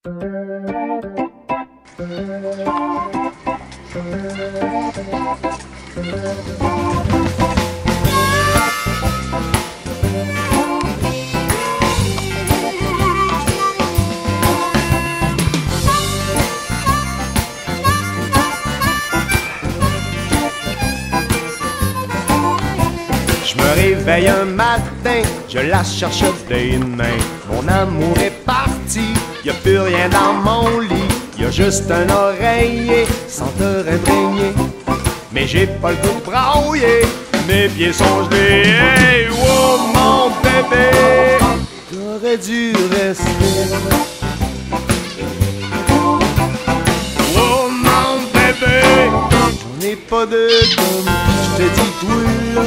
Je me réveille un matin, je la cherche des mains. Mon amour est parti, y a plus rien dans mon lit. Y a juste un oreiller sans te réveiller. Mais j'ai pas le goût de brailler, mes pieds sont gelés. Hey, oh mon bébé, t'aurais dû rester. Oh mon bébé, j'en ai pas de gomme, je te dis toi là.